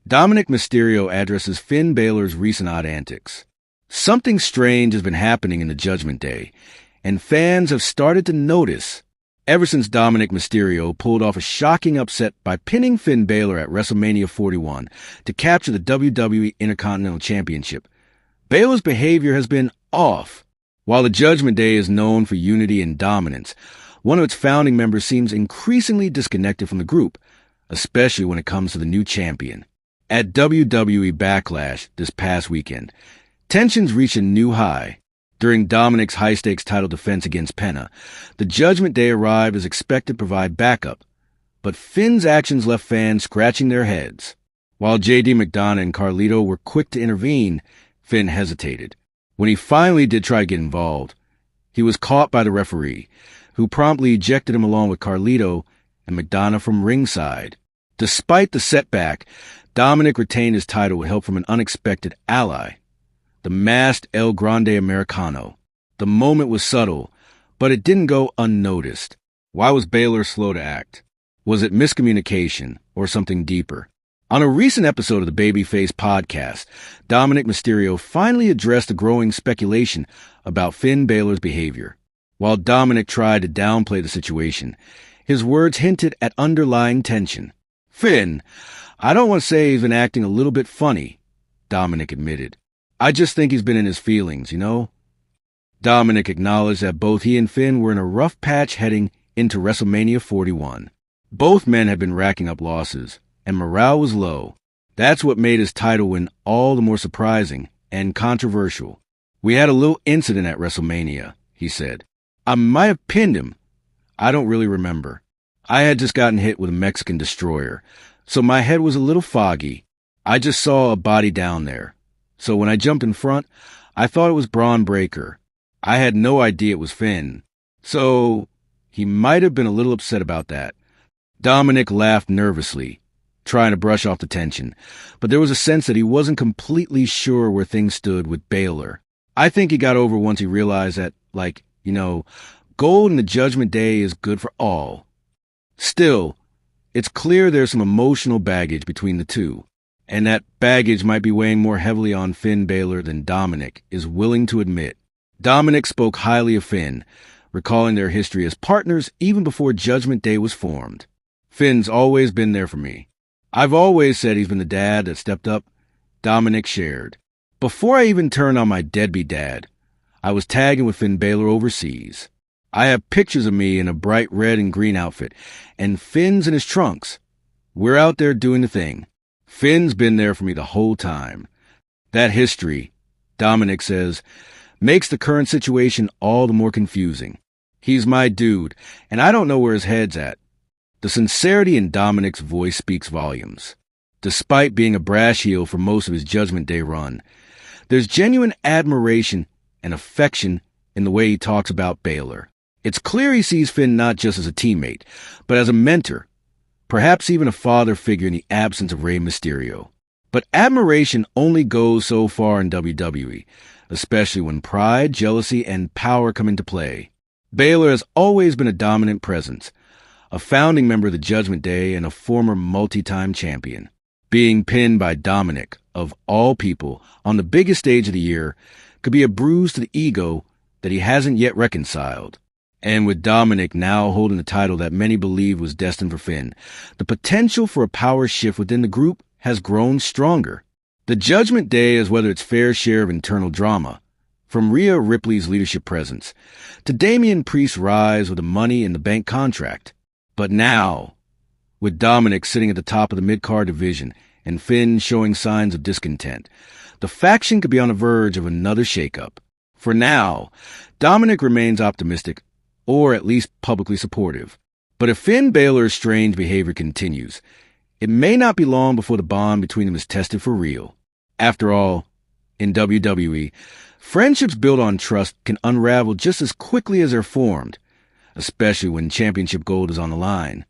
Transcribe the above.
Dominik Mysterio addresses Finn Balor's recent odd antics. Something strange has been happening in the Judgment Day, and fans have started to notice ever since Dominik Mysterio pulled off a shocking upset by pinning Finn Balor at WrestleMania 41 to capture the WWE Intercontinental Championship. Balor's behavior has been off. While the Judgment Day is known for unity and dominance, one of its founding members seems increasingly disconnected from the group, especially when it comes to the new champion. At WWE Backlash this past weekend, tensions reached a new high. During Dominik's high-stakes title defense against Penta, the Judgment Day arrived as expected to provide backup, but Finn's actions left fans scratching their heads. While J.D. McDonough and Carlito were quick to intervene, Finn hesitated. When he finally did try to get involved, he was caught by the referee, who promptly ejected him along with Carlito and McDonough from ringside. Despite the setback, Dominik retained his title with help from an unexpected ally, the masked El Grande Americano. The moment was subtle, but it didn't go unnoticed. Why was Balor slow to act? Was it miscommunication or something deeper? On a recent episode of the Babyface podcast, Dominik Mysterio finally addressed the growing speculation about Finn Balor's behavior. While Dominik tried to downplay the situation, his words hinted at underlying tension. "Finn, I don't want to say he's been acting a little bit funny," Dominik admitted. "I just think he's been in his feelings, you know?" Dominik acknowledged that both he and Finn were in a rough patch heading into WrestleMania 41. Both men had been racking up losses, and morale was low. That's what made his title win all the more surprising and controversial. "We had a little incident at WrestleMania," he said. "I might have pinned him. I don't really remember. I had just gotten hit with a Mexican destroyer, so my head was a little foggy. I just saw a body down there. So when I jumped in front, I thought it was Braun Breaker. I had no idea it was Finn. So he might have been a little upset about that." Dominik laughed nervously, trying to brush off the tension, but there was a sense that he wasn't completely sure where things stood with Balor. "I think he got over once he realized that, gold in the Judgment Day is good for all. Still, it's clear there's some emotional baggage between the two, and that baggage might be weighing more heavily on Finn Balor than Dominik is willing to admit." Dominik spoke highly of Finn, recalling their history as partners even before Judgment Day was formed. "Finn's always been there for me. I've always said he's been the dad that stepped up," Dominik shared. "Before I even turned on my deadbeat dad, I was tagging with Finn Balor overseas. I have pictures of me in a bright red and green outfit, and Finn's in his trunks. We're out there doing the thing. Finn's been there for me the whole time. That history," Dominik says, "makes the current situation all the more confusing. He's my dude, and I don't know where his head's at." The sincerity in Dominik's voice speaks volumes. Despite being a brash heel for most of his Judgment Day run, there's genuine admiration and affection in the way he talks about Balor. It's clear he sees Finn not just as a teammate, but as a mentor, perhaps even a father figure in the absence of Rey Mysterio. But admiration only goes so far in WWE, especially when pride, jealousy, and power come into play. Balor has always been a dominant presence, a founding member of the Judgment Day and a former multi-time champion. Being pinned by Dominik, of all people, on the biggest stage of the year, could be a bruise to the ego that he hasn't yet reconciled. And with Dominik now holding the title that many believed was destined for Finn, the potential for a power shift within the group has grown stronger. The Judgment Day has weathered its fair share of internal drama, from Rhea Ripley's leadership presence to Damian Priest's rise with a Money in the Bank contract. But now, with Dominik sitting at the top of the mid-card division and Finn showing signs of discontent, the faction could be on the verge of another shakeup. For now, Dominik remains optimistic, or at least publicly supportive. But if Finn Balor's strange behavior continues, it may not be long before the bond between them is tested for real. After all, in WWE, friendships built on trust can unravel just as quickly as they're formed, especially when championship gold is on the line.